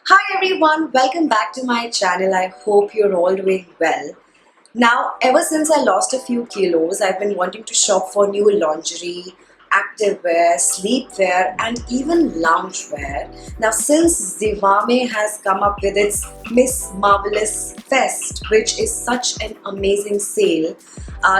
Hi everyone, welcome back to my channel. I hope you're all doing well. Now, ever since I lost a few kilos, I've been wanting to shop for new lingerie, activewear, sleepwear, and even loungewear. Now, since Zivame has come up with its Miss Marvellous Fest, which is such an amazing sale,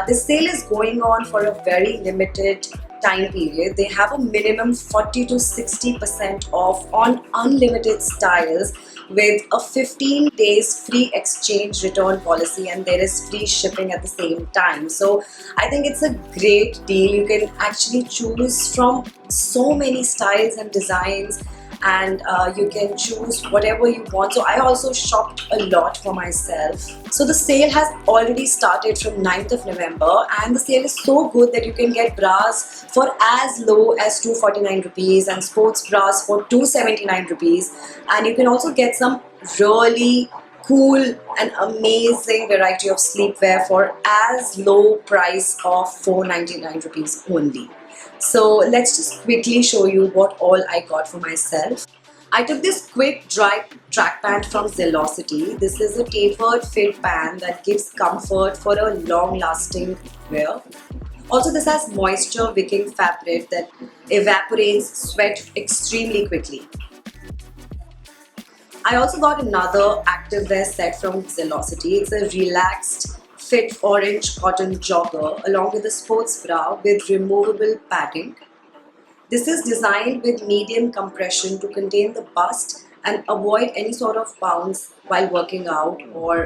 this sale is going on for a very limited time period. They have a minimum 40 to 60% off on unlimited styles with a 15 days free exchange return policy, and there is free shipping at the same time. So I think it's a great deal. You can actually choose from so many styles and designs, and you can choose whatever you want. So I also shopped a lot for myself. So the sale has already started from 9th of November, and the sale is so good that you can get bras for as low as 249 rupees and sports bras for 279 rupees, and you can also get some really cool and amazing variety of sleepwear for as low price of 499 rupees only. So let's just quickly show you what all I got for myself. I took this quick dry track pant from Zelocity. This is a tapered fit pant that gives comfort for a long lasting wear. Also, this has moisture wicking fabric that evaporates sweat extremely quickly. I also got another activewear set from Zelocity. It's a relaxed fit orange cotton jogger along with a sports bra with removable padding. This is designed with medium compression to contain the bust and avoid any sort of bounce while working out or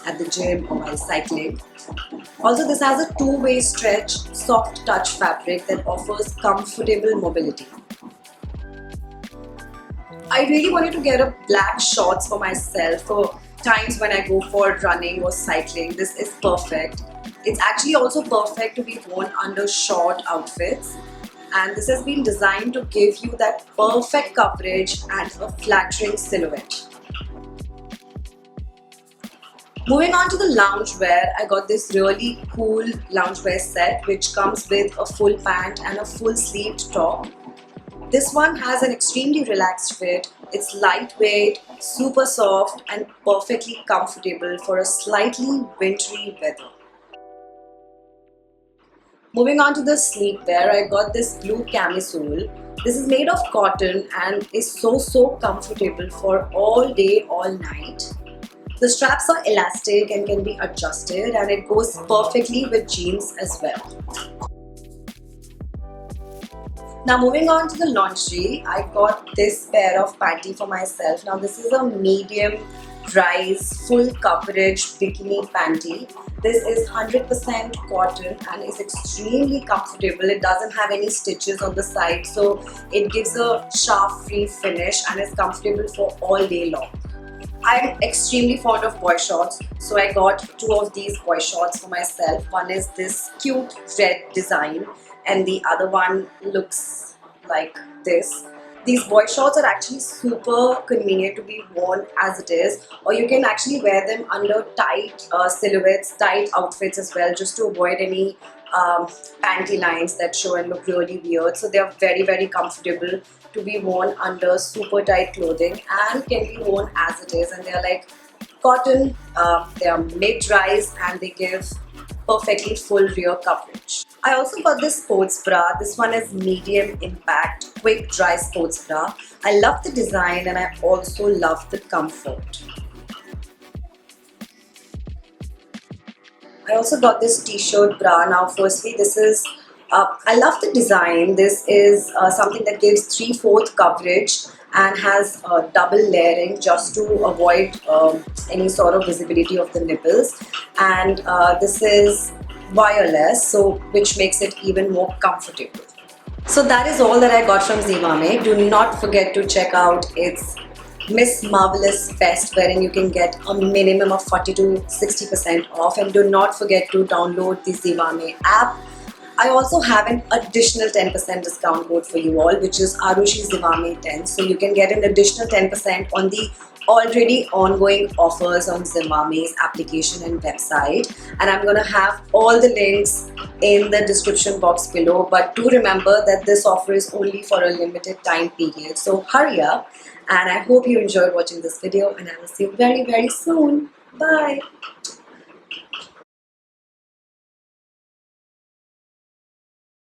at the gym or while cycling. Also, this has a two-way stretch, soft touch fabric that offers comfortable mobility. I really wanted to get a black shorts for myself for times when I go for running or cycling. This is perfect. It's actually also perfect to be worn under short outfits, and this has been designed to give you that perfect coverage and a flattering silhouette. Moving on to the loungewear, I got this really cool loungewear set which comes with a full pant and a full sleeved top. This one has an extremely relaxed fit. It's lightweight, super soft, and perfectly comfortable for a slightly wintry weather. Moving on to the sleepwear, I got this blue camisole. This is made of cotton and is so comfortable for all day, all night. The straps are elastic and can be adjusted, and it goes perfectly with jeans as well. Now moving on to the lingerie, I got this pair of panty for myself. Now this is a medium rise full coverage bikini panty. This is 100% cotton and is extremely comfortable. It doesn't have any stitches on the side, so it gives a sharp free finish and is comfortable for all day long. I'm extremely fond of Boyshorts, so I got two of these Boyshorts for myself. One is this cute red design and the other one looks like this. These Boyshorts are actually super convenient to be worn as it is, or you can actually wear them under tight silhouettes, tight outfits as well, just to avoid any panty lines that show and look really weird. So they are very comfortable to be worn under super tight clothing and can be worn as it is, and they are like cotton, they are mid-rise and they give perfectly full rear coverage. I also got this sports bra. This one is medium impact, quick dry sports bra. I love the design and I also love the comfort. I also got this t-shirt bra. Now firstly, this is I love the design. This is something that gives 3/4 coverage and has double layering just to avoid any sort of visibility of the nipples, and this is wireless, so which makes it even more comfortable. So that is all that I got from Zivame. Do not forget to check out its Miss Marvellous Fest, wherein you can get a minimum of 40 to 60% off, and do not forget to download the Zivame app. I also have an additional 10% discount code for you all, which is Aarushi Jain 10. So you can get an additional 10% on the already ongoing offers on Zivame's application and website. And I'm going to have all the links in the description box below. But do remember that this offer is only for a limited time period. So hurry up And I hope you enjoyed watching this video, and I will see you very, very soon. Bye.